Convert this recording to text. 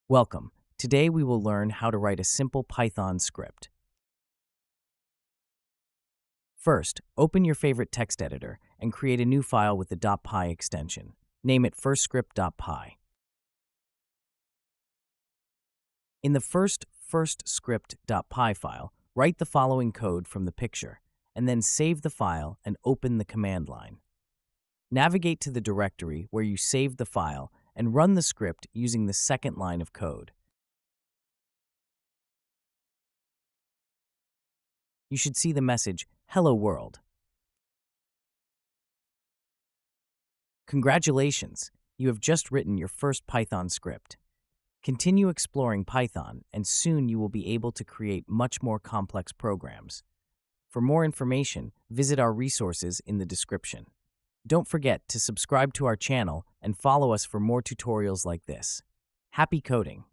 Welcome. Today we will learn how to write a simple Python script. First, open your favorite text editor and create a new file with the .py extension. Name it firstscript.py. In the firstscript.py file, write the following code from the picture, and then save the file and open the command line. Navigate to the directory where you saved the file and run the script using the second line of code. You should see the message, "Hello World." Congratulations! You have just written your first Python script. Continue exploring Python, and soon you will be able to create much more complex programs. For more information, visit our resources in the description. Don't forget to subscribe to our channel and follow us for more tutorials like this. Happy coding!